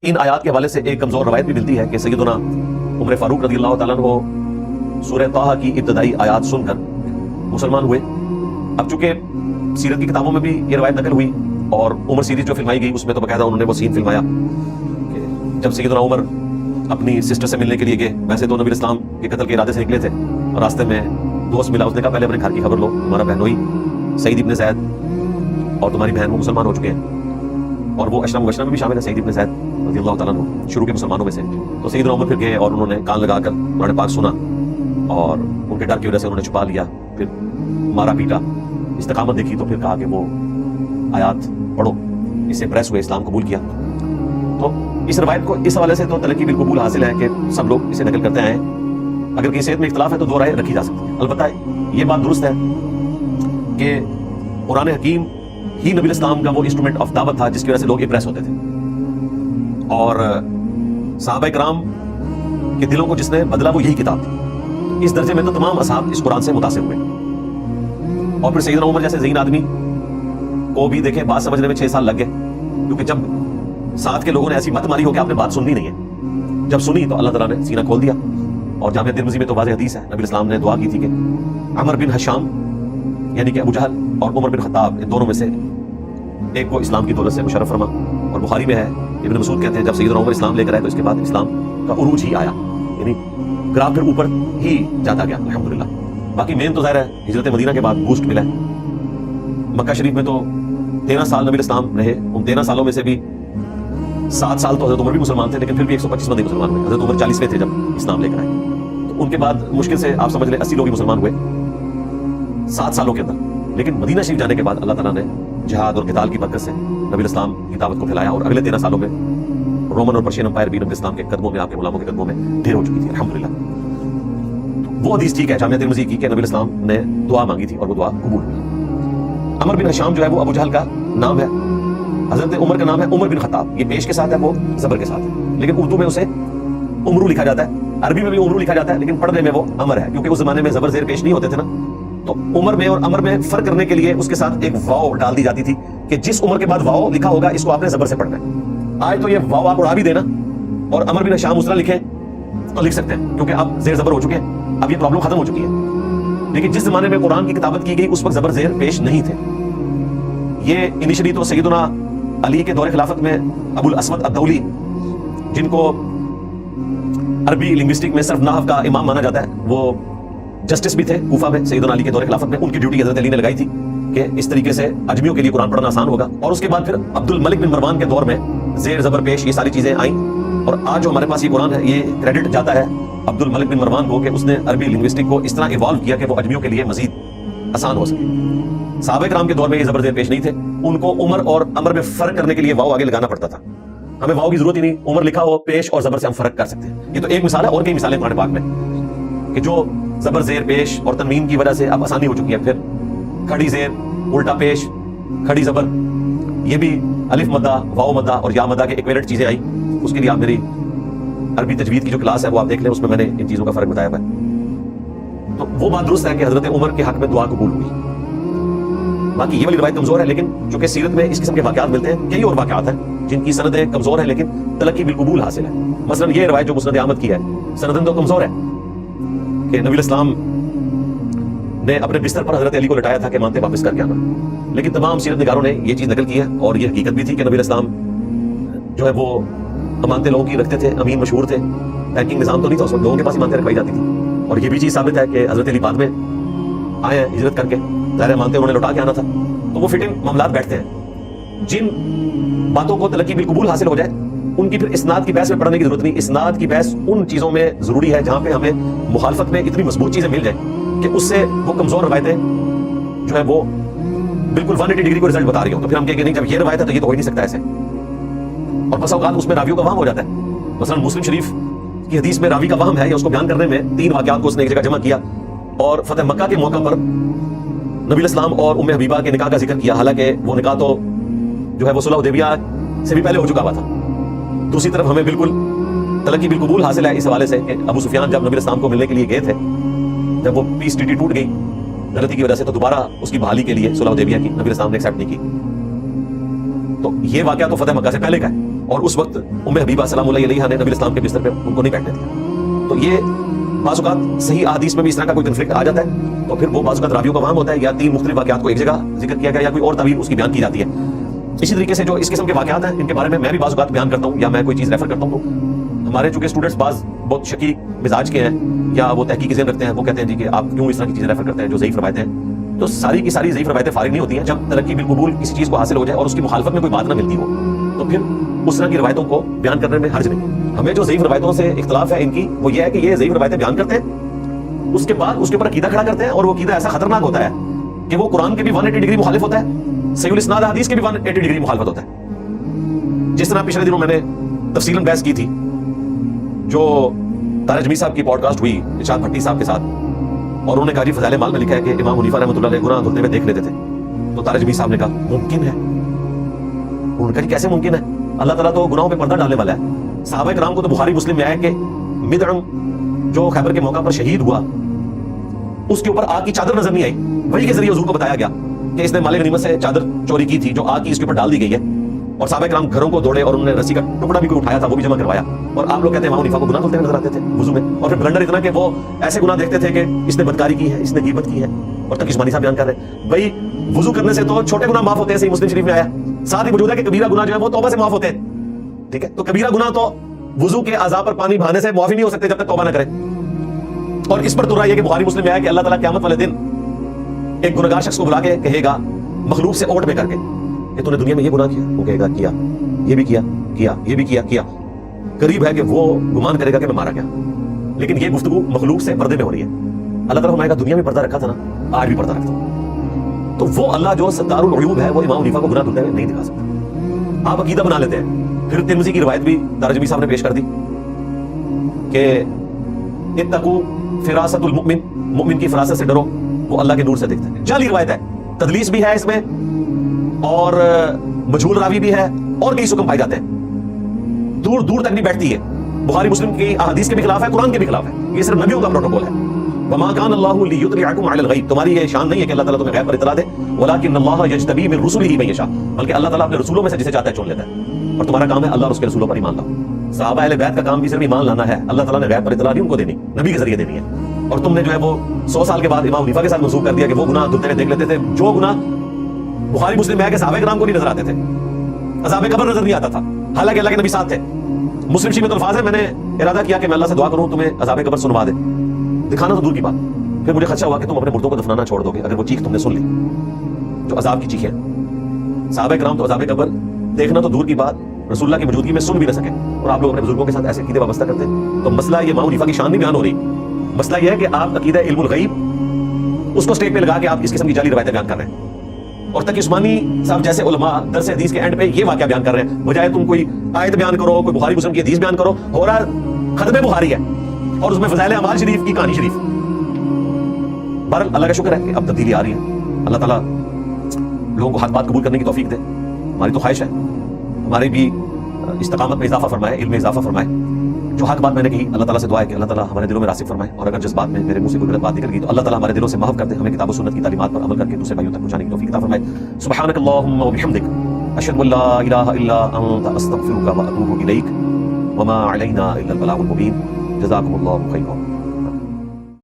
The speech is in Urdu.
ان آیات کے حوالے سے ایک کمزور روایت بھی ملتی ہے کہ سیدنا عمر فاروق رضی اللہ تعالیٰ عنہ سورہ طٰہٰ کی ابتدائی آیات سن کر مسلمان ہوئے۔ اب چونکہ سیرت کی کتابوں میں بھی یہ روایت نقل ہوئی اور عمر سیریز جو فلمائی گئی اس میں تو باقاعدہ انہوں نے وہ سین فلمایا کہ جب سیدنا عمر اپنی سسٹر سے ملنے کے لیے گئے، ویسے تو نبی اسلام کے قتل کے ارادے سے نکلے تھے اور راستے میں دوست ملا، اس نے کہا پہلے اپنے گھر کی خبر لو، ہمارا بہنوئی سعید ابن زید اور تمہاری بہن وہ مسلمان ہو چکے ہیں، اور وہ اشرم مبشرہ میں بھی شامل ہے سعید ابن زید رضی اللہ تعالیٰ عنہ، شروع کے مسلمانوں میں سے۔ تو سیدنا عمر پھر گئے اور انہوں نے کان لگا کر قرآن پاک سنا اور ان کے ڈر کی وجہ سے انہوں نے چھپا لیا، پھر مارا پیٹا، استقامت دیکھی تو پھر کہا کہ وہ آیات پڑھو، اس سے پریس ہوئے، اسلام قبول کیا۔ تو اس روایت کو اس حوالے سے تو تلقی بالقبول حاصل ہے کہ سب لوگ اسے نقل کرتے آئے ہیں۔ اگر کسی صحت میں اختلاف ہے تو دو رائے رکھی جا سکتی ہے۔ البتہ یہ بات درست ہے کہ قرآن حکیم ہی نبی اسلام کا وہ انسٹرومنٹ آف دعوت تھا جس کی وجہ سے لوگ امپریس ہوتے تھے، اور صحابہ کرام کے دلوں کو جس نے بدلا وہ یہی کتاب تھی۔ اس درجے میں تو تمام اصحاب اس قرآن سے متاثر ہوئے، اور پھر سیدنا عمر جیسے ذہین آدمی کو بھی دیکھیں بات سمجھنے میں 6 سال لگ گئے، کیونکہ جب ساتھ کے لوگوں نے ایسی مت ماری ہو کہ آپ نے بات سننی نہیں ہے، جب سنی تو اللہ تعالیٰ نے سینہ کھول دیا۔ اور جامعہ ترمذی میں تو واضح حدیث ہے، نبی اسلام نے دعا کی تھی کہ عمر بن حشام یعنی کہ ابو جہل اور عمر بن خطاب ان دونوں میں سے ایک کو اسلام کی دولت سے مشرف فرما۔ اور بخاری میں ہے، ابن مسعود کہتے ہیں جب سیدنا عمر اسلام لے کر آئے تو اس کے بعد اسلام کا عروج ہی آیا، یعنی گراف پھر اوپر ہی جاتا گیا الحمدللہ۔ باقی مین تو ظاہر ہے ہجرت مدینہ کے بعد بوسٹ ملا ہے۔ مکہ شریف میں تو 13 سال نبی اسلام رہے، ان 13 سالوں میں سے بھی 7 سال تو حضرت عمر بھی مسلمان تھے، لیکن پھر بھی 125 بندے مسلمان ہوئے۔ حضرت عمر 40ویں تھے جب اسلام لے کر آئے، تو ان کے بعد مشکل سے آپ سمجھ لیں 80 لوگ ہی مسلمان ہوئے 7 سالوں کے اندر۔ لیکن مدینہ شریف جانے کے بعد اللہ تعالیٰ نے جہاد اور قتال کی برکت سے نبی اسلام کی دعوت کو پھیلایا، اور اگلے 13 سالوں میں رومن اور پرشین امپائر بھی نبی اسلام کے قدموں میں، آپ کے غلاموں کے قدموں میں ڈھیر ہو چکی تھی الحمدللہ۔ وہ حدیث ٹھیک ہے جامعہ ترمذی کی کہ نبی اسلام نے دعا مانگی تھی اور وہ دعا قبول ہوئی۔ عمر بن حشام جو ہے وہ ابو جہل کا نام ہے، حضرت عمر کا نام ہے عمر بن خطاب، یہ پیش کے ساتھ ہے، وہ زبر کے ساتھ ہے، لیکن اردو میں اسے عمرو لکھا جاتا ہے، عربی میں بھی عمرو لکھا جاتا ہے، لیکن پڑھنے میں وہ عمر ہے، کیونکہ اس زمانے میں زبر زیر پیش نہیں ہوتے تھے نا، تو عمر میں اور امر میں فرق کرنے کے لیے اس کے ساتھ ایک واو ڈال دی جاتی تھی کہ جس عمر کے بعد واو لکھا ہوگا اس کو آپ نے زبر سے پڑھنا ہے۔ آج تو یہ واو آپ اڑا بھی دینا اور عمر بن حشام اس طرح لکھیں تو لکھ سکتے ہیں، کیونکہ اب زیر زبر ہو چکے ہیں، اب یہ پرابلم ختم ہو چکی ہے۔ لیکن جس زمانے میں قرآن کی کتابت کی گئی اس وقت زبر زیر پیش نہیں تھے۔ یہ انیشلی تو سیدنا علی کے دور خلافت میں ابو الاسود الدولی، جن کو عربی لنگوسٹک میں صرف نحو کا امام مانا جاتا ہے، وہ جسٹس بھی تھے کوفہ میں سیدنا علی کے دور خلافت میں، ان کی ڈیوٹی حضرت علی نے لگائی تھی کہ اس طریقے سے اجمیوں کے لیے قرآن پڑھنا آسان ہوگا۔ اور اس کے بعد پھر عبد الملک بن مروان کے دور میں زیر زبر پیش یہ ساری چیزیں آئیں، اور آج جو ہمارے پاس یہ قرآن ہے یہ کریڈٹ جاتا ہے عبد الملک بن مروان کو کہ اس نے عربی لنگوسٹک کو اس طرح ایوالو کیا کہ وہ اجمیوں کے لیے مزید آسان ہو سکے۔ صحابہ کرام کے دور میں یہ زبر زیر پیش نہیں تھے، ان کو عمر اور امر میں فرق کرنے کے لیے واو آگے لگانا پڑتا تھا۔ ہمیں واو کی ضرورت ہی نہیں، عمر لکھا ہو پیش اور زبر سے ہم فرق کر سکتے ہیں۔ یہ تو ایک مثال ہے، اور کئی مثالیں قرآن پاک میں کہ جو زبر زیر پیش اور تنوین کی وجہ سے اب آسانی ہو چکی ہے۔ پھر کھڑی زیر، الٹا پیش، کھڑی زبر، یہ بھی الف مدہ، واو مدہ اور یا مدہ کے ایکویلنٹ چیزیں آئی۔ اس کے لیے آپ میری عربی تجوید کی جو کلاس ہے وہ آپ دیکھ لیں، اس میں میں نے ان چیزوں کا فرق بتایا ہوا ہے۔ تو وہ بات درست ہے کہ حضرت عمر کے حق میں دعا قبول ہوئی۔ باقی یہ والی روایت کمزور ہے، لیکن چونکہ سیرت میں اس قسم کے واقعات ملتے ہیں، کئی اور واقعات ہیں جن کی سندیں کمزور ہیں لیکن تلقی بالقبول حاصل ہے۔ مثلا یہ روایت جو مسند احمد کی ہے، سندن تو کمزور ہے کہ نبی اسلام نے اپنے بستر پر حضرت علی کو لٹایا تھا کہ مانتے واپس کر کے آنا، لیکن تمام سیرت نگاروں نے یہ چیز نقل کی ہے، اور یہ حقیقت بھی تھی کہ نبی اسلام جو ہے وہ امانتے لوگوں کی رکھتے تھے، امین مشہور تھے، بینکنگ نظام تو نہیں تھا اس وقت، لوگوں کے پاس امانتے رکھوائی جاتی تھی۔ اور یہ بھی چیز ثابت ہے کہ حضرت علی بعد میں آئے ہیں ہجرت کر کے، ظاہر مانتے انہوں نے لوٹا کے آنا تھا، تو وہ فٹنگ معاملات بیٹھتے ہیں۔ جن باتوں کو تلقی بالقبول حاصل ہو جائے ان کی پھر اسناد کی بحث میں پڑھنے کی ضرورت نہیں۔ اسناد کی بحث ان چیزوں میں ضروری ہے جہاں پہ ہمیں مخالفت میں اتنی مضبوط چیزیں مل جائیں کہ اس سے وہ کمزور روایتیں جو ہے وہ بالکل 180 ڈگری کو رزلٹ بتا رہی ہوں، تو پھر ہم کہیں گے نہیں جب یہ روایت ہے تو یہ تو ہو ہی نہیں سکتا ایسے، اور بس اوقات اس میں راویوں کا وہم ہو جاتا ہے۔ مثلا مسلم شریف کی حدیث میں راوی کا وہم ہے، یا اس کو بیان کرنے میں 3 واقعات کو اس نے ایک جگہ جمع کیا، اور فتح مکہ کے موقع پر نبی اسلام اور ام حبیبہ کے نکاح کا ذکر کیا، حالانکہ وہ نکاح تو جو ہے وہ صلح حدیبیہ سے بھی پہلے ہو چکا ہوا تھا۔ دوسری طرف ہمیں بالکل تلقی بالقبول حاصل ہے اس حوالے سے کہ ابو سفیان جب نبی اسلام کو ملنے کے لیے گئے تھے، جب وہ پیس ٹریٹی ٹوٹ گئی غلطی کی وجہ سے، تو دوبارہ اس کی بحالی کے لیے صلح حدیبیہ کی نبی اسلام نے ایکسیپٹ نہیں کی۔ تو یہ واقعہ تو فتح مکہ سے پہلے کا ہے، اور اس وقت ام حبیبہ سلام اللہ علیہا نے نبی اسلام کے بستر پہ ان کو نہیں بیٹھنے دیا. تو یہ بعض اوقات صحیح احادیث میں بھی اس طرح کا کوئی کنفلکٹ آ جاتا ہے تو پھر وہ بعض اوقات راویوں کا وہم ہوتا ہے یا 3 مختلف واقعات کو ایک جگہ ذکر کیا گیا یا کوئی اور تعبیر اس کی بیان کی جاتی ہے. اسی طریقے سے جو اس قسم کے واقعات ہیں ان کے بارے میں بھی بعض اوقات بیان کرتا ہوں یا میں کوئی چیز ریفر کرتا ہوں تو ہمارے چونکہ اسٹوڈنٹس بعض بہت شکی مزاج کے ہیں یا وہ تحقیقی ذہن رکھتے ہیں, وہ کہتے ہیں جی کہ آپ کیوں اس طرح کی چیزیں ریفر کرتے ہیں جو ضعیف روایتیں ہیں. تو ساری کی ساری ضعیف روایتیں فارغ نہیں ہوتی ہیں. جب ترقی بالقبول کسی چیز کو حاصل ہو جائے اور اس کی مخالفت میں کوئی بات نہ ملتی ہو تو پھر اس طرح کی روایتوں کو بیان کرنے میں حرج نہیں. ہمیں جو ضعیف روایتوں سے اختلاف ہے ان کی وہ یہ ہے کہ یہ ضعیف روایتیں بیان کرتے ہیں, اس کے بعد اس کے اوپر عقیدہ کھڑا کرتے ہیں اور وہ عقیدہ ایسا خطرناک ہوتا ہے کہ وہ قرآن کے بھی 180 ڈگری مخالف ہوتا ہے, صحیح الاسناد حدیث کے بھی 180 ڈگری مخالفت ہوتا ہے. جس طرح پچھلے دنوں میں نے تفصیلاً بحث کی تھی جو طارق جمیل صاحب کی پوڈ کاسٹ ہوئی ارشاد بھٹی صاحب کے ساتھ, اور انہوں نے کہا جی فضائل مال میں لکھا ہے کہ امام حنیفہ رحمۃ اللہ علیہ گناہ دھلتے ہوئے دیکھ لیتے تھے. تو طارق جمیل صاحب نے کہا ممکن ہے. انہوں نے کہا کیسے ممکن ہے, اللہ تعالیٰ تو گناہوں پہ پردہ ڈالنے والا ہے. صحابہ کرام کو تو بخاری مسلم میں آیا کہ مدعم جو خیبر کے موقع پر شہید ہوا اس کے اوپر آگ کی چادر نظر نہیں آئی, وہی کے ذریعے حضور کو بتایا گیا کہ اس نے مال غنیمت سے چادر چوری کی تھی جو آگ کی اس کے اوپر ڈال دی گئی ہے. اور صحابہ کرام گھروں کو دوڑے اور انہوں نے رسی کا ٹکڑا بھی کوئی اٹھایا تھا وہ بھی جمع کروایا. اور آپ لوگ کہتے ہیں امام حنیفہ کو گناہ دھلتے ہوئے نظر آتے تھے وضو میں, اور پھر بلنڈر اتنا کہ وہ ایسے گناہ دیکھتے تھے کہ اس نے بدکاری کی ہے, اس نے غیبت کی ہے. اور تقی عثمانی صاحب بیان کر رہے ہیں بھائی وضو کرنے سے تو چھوٹے گناہ معاف ہوتے ہیں, صحیح مسلم شریف میں آیا. ساتھ ہی موجود ہے کہ کبیرہ گناہ جو ہے وہ توبہ سے معاف ہوتے ہیں. ٹھیک ہے, تو کبیرہ گناہ تو وضو کے اعضاء پر پانی بہانے سے معافی نہیں ہو سکتے جب تک توبہ نہ کرے. اور اس پر تو رائے یہ کہ بخاری مسلم میں آیا کہ اللہ تعالیٰ قیامت والے دن ایک گنہگار شخص کو بلا کے کہے گا مخلوق سے اوٹ میں کر کے کہ تو نے دنیا میں یہ گناہ کیا, وہ کہے گا کیا, یہ بھی کیا, یہ بھی کیا. قریب ہے کہ وہ گمان کرے گا کہ میں مارا گیا, لیکن یہ گفتگو مخلوق سے پردے میں ہو رہی ہے. اللہ تعالیٰ فرمائے گا دنیا میں پردہ رکھا تھا نا, آج بھی پردہ رکھتا ہوں. تو وہ اللہ جو ستار العیوب ہے وہ امام حنیفہ کو گناہ دھلتے ہوئے نہیں دکھا سکتا. آپ عقیدہ بنا لیتے ہیں. پھر ترمذی کی روایت بھی طارق جمیل صاحب نے پیش کر دی کہ اتقوا فراست المؤمن, مومن کی فراست سے ڈرو وہ اللہ کے نور سے دیکھتا ہے. جعلی روایت ہے, تدلیس بھی ہے اس میں اور مجہول راوی بھی ہے اور کئی سکم پائے جاتے ہیں, دور دور تک نہیں بیٹھتی ہے. بخاری مسلم کی احادیث کے بھی خلاف ہے, قرآن کے بھی خلاف ہے. یہ صرف نبیوں کا پروٹوکول ہے. وما كان الله ليطلعكم على الغيب, تمہاری یہ شان نہیں ہے کہ اللہ تعالیٰ تمہیں غیب پر اطلاع دے. ولكن الله يجتبي من رسله من يشاء, بلکہ اللہ تعالیٰ اپنے رسولوں میں سے جسے چاہتا ہے چن لیتا ہے. اور تمہارا کام ہے اللہ اور اس کے رسولوں پر ایمان لاؤ. صحابہ اہل بیت کا کام بھی صرف ایمان لانا ہے, اللہ تعالیٰ نے غیب پر اطلاع نہیں ان کو دینی, نبی کے ذریعے دینی ہے. اور تم نے جو ہے وہ 100 سال کے بعد امام حنیفہ کے ساتھ منسوخ کر دیا کہ وہ گناہ دھلتے ہوئے دیکھ لیتے تھے. جو گناہ بخاری مسلم میں ہے کہ صحابہ کرام کو نہیں نظر آتے تھے, عذاب قبر نظر نہیں آتا تھا, حالانکہ اللہ کے نبی ساتھ تھے. مسلم شریف میں تو الفاظ ہے میں نے ارادہ کیا کہ میں اللہ سے دعا کروں تمہیں عذاب قبر سنوا دے, دکھانا تو دور کی بات. پھر مجھے خدشہ ہوا کہ تم اپنے مردوں کو دفنانا چھوڑ دو گے اگر وہ چیخ تم نے سن لی, جو عذاب کی چیخیں. صحابہ کرام تو عذاب قبر دیکھنا تو دور کی بات رسول اللہ کی موجودگی میں سن بھی نہ سکے, اور آپ لوگ اپنے بزرگوں کے ساتھ ایسے عقیدے وابستہ کرتے ہیں. تو مسئلہ یہ امام حنیفہ کی شان نہیں بیان ہو رہی, مسئلہ یہ ہے کہ آپ عقیدہ علم الغیب اس کو اسٹیج پہ لگا کے آپ اس قسم کی جعلی روایتیں بیان کر رہے ہیں. اور تقی عثمانی صاحب جیسے علماء درس حدیث کے اینڈ پہ یہ واقعہ بیان کر رہے ہیں, بجائے تم کوئی آیت بیان کرو, کوئی بخاری مسلم کی حدیث بیان کرو. ہو رہا ختم بخاری ہے اور اس میں فضائل اعمال شریف کی کہانی شریف. بہرحال اللہ کا شکر ہے کہ اب تبدیلی آ رہی ہے. اللہ تعالیٰ لوگوں کو حق بات قبول کرنے کی توفیق دے. ہماری تو خواہش ہے ہماری بھی استقامت میں اضافہ فرمائے, علم میں اضافہ فرمائے. جو حق بات میں نے کہی اللہ تعالیٰ سے دعا ہے کہ اللہ تعالیٰ ہمارے دلوں میں راسخ فرمائے, اور اگر جس بات میں میرے منہ سے کوئی غلط بات نکل گئی تو اللہ تعالیٰ ہمارے دلوں سے معاف کر دے, ہمیں کتاب و سنت کی تعلیمات پر عمل کر کے دوسرے بھائیوں تک پہنچانے کی توفیق عطا فرمائے. سبحانک اللہم و بحمدک اشہد ان لا الہ الا انت استغفرک و اتوب الیک وما علینا الا البلاغ المبین. جزاکم اللہ خیرا.